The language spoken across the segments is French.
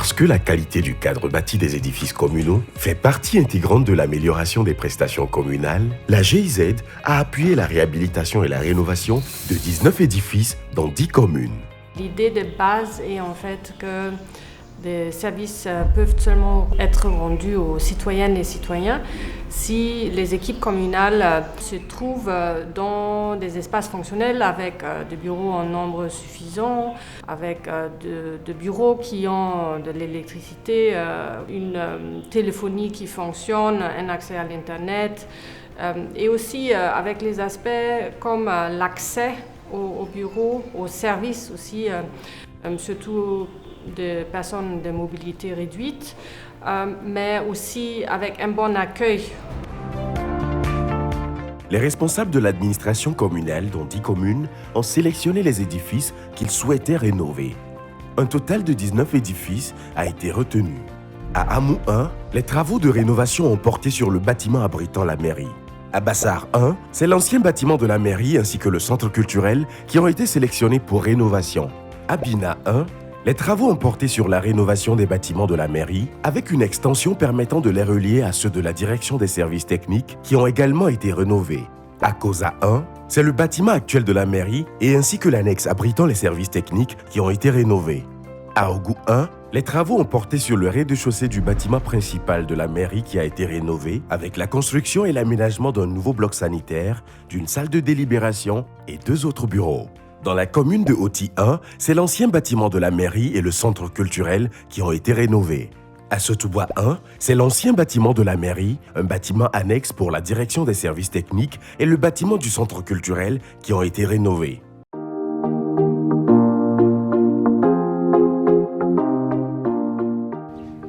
Parce que la qualité du cadre bâti des édifices communaux fait partie intégrante de l'amélioration des prestations communales, la GIZ a appuyé la réhabilitation et la rénovation de 19 édifices dans 10 communes. L'idée de base est en fait que des services peuvent seulement être rendus aux citoyennes et citoyens si les équipes communales se trouvent dans des espaces fonctionnels avec des bureaux en nombre suffisant, avec de bureaux qui ont de l'électricité, une téléphonie qui fonctionne, un accès à l'Internet et aussi avec les aspects comme l'accès aux bureaux, aux services aussi, surtout de personnes de mobilité réduite, mais aussi avec un bon accueil. Les responsables de l'administration communale dans 10 communes ont sélectionné les édifices qu'ils souhaitaient rénover. Un total de 19 édifices a été retenu. À Hamou 1, les travaux de rénovation ont porté sur le bâtiment abritant la mairie. À Bassar 1, c'est l'ancien bâtiment de la mairie ainsi que le centre culturel qui ont été sélectionnés pour rénovation. À Bina 1, les travaux ont porté sur la rénovation des bâtiments de la mairie avec une extension permettant de les relier à ceux de la direction des services techniques qui ont également été rénovés. À Koza 1, c'est le bâtiment actuel de la mairie et ainsi que l'annexe abritant les services techniques qui ont été rénovés. À Ogou 1, les travaux ont porté sur le rez-de-chaussée du bâtiment principal de la mairie qui a été rénové avec la construction et l'aménagement d'un nouveau bloc sanitaire, d'une salle de délibération et 2 autres bureaux. Dans la commune de Oti 1, c'est l'ancien bâtiment de la mairie et le centre culturel qui ont été rénovés. À Sotoubois 1, c'est l'ancien bâtiment de la mairie, un bâtiment annexe pour la direction des services techniques et le bâtiment du centre culturel qui ont été rénovés.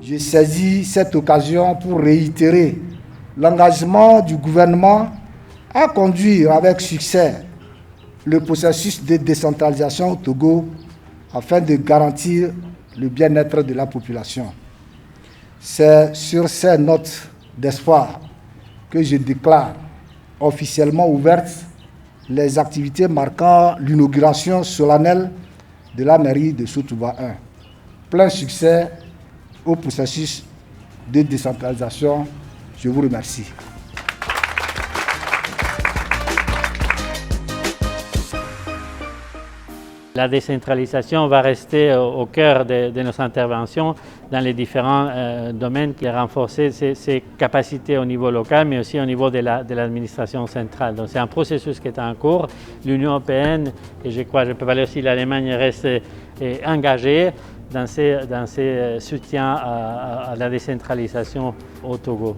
Je saisis cette occasion pour réitérer l'engagement du gouvernement à conduire avec succès le processus de décentralisation au Togo afin de garantir le bien-être de la population. C'est sur ces notes d'espoir que je déclare officiellement ouvertes les activités marquant l'inauguration solennelle de la mairie de Sotoubois 1. Plein succès au processus de décentralisation. Je vous remercie. La décentralisation va rester au cœur de nos interventions dans les différents domaines qui renforcer ses capacités au niveau local, mais aussi au niveau de l'administration centrale. Donc c'est un processus qui est en cours. L'Union européenne, et je crois, je peux parler aussi, l'Allemagne reste engagée dans ses soutiens à la décentralisation au Togo.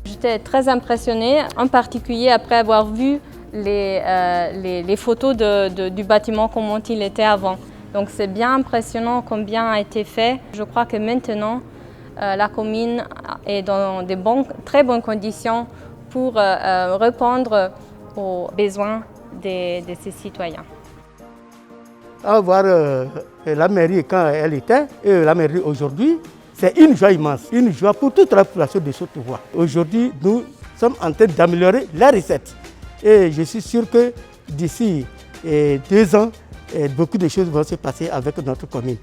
J'étais très impressionnée, en particulier après avoir vu les photos du bâtiment, comment il était avant. Donc c'est bien impressionnant combien a été fait. Je crois que maintenant, la commune est dans de très bonnes conditions pour répondre aux besoins de ses citoyens. À voir la mairie quand elle était et la mairie aujourd'hui, c'est une joie immense, une joie pour toute la population de Sotoubois. Aujourd'hui, nous sommes en train d'améliorer la recette. Et je suis sûr que d'ici 2 ans, beaucoup de choses vont se passer avec notre commune.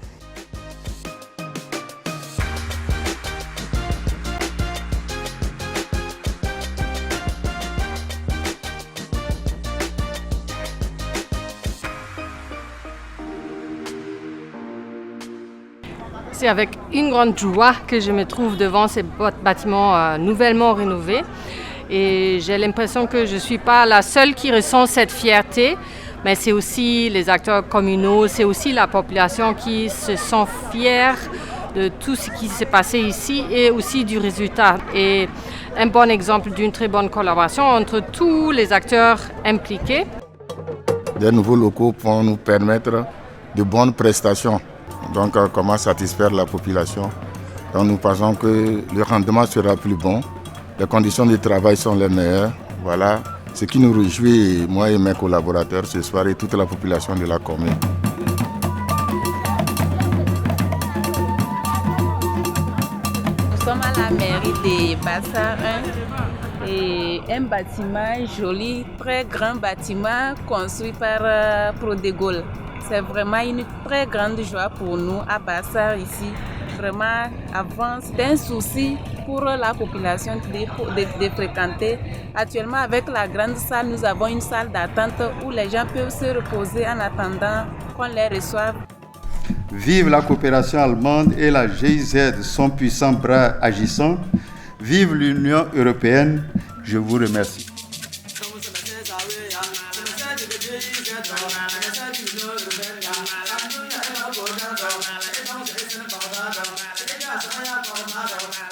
C'est avec une grande joie que je me trouve devant ces bâtiments nouvellement rénovés. Et j'ai l'impression que je ne suis pas la seule qui ressent cette fierté, mais c'est aussi les acteurs communaux, c'est aussi la population qui se sent fière de tout ce qui s'est passé ici et aussi du résultat. Et un bon exemple d'une très bonne collaboration entre tous les acteurs impliqués. Des nouveaux locaux vont nous permettre de bonnes prestations. Donc comment satisfaire la population. Donc nous pensons que le rendement sera plus bon. Les conditions de travail sont les meilleures. Voilà ce qui nous réjouit, moi et mes collaborateurs ce soir et toute la population de la commune. Nous sommes à la mairie de Bassar 1 et un bâtiment joli, très grand bâtiment construit par Prodégol. C'est vraiment une très grande joie pour nous à Bassar ici Vraiment, avant, c'était un souci pour la population de fréquenter. Actuellement, avec la grande salle, nous avons une salle d'attente où les gens peuvent se reposer en attendant qu'on les reçoive. Vive la coopération allemande et la GIZ, son puissant bras agissant. Vive l'Union européenne. Je vous remercie. Thank you.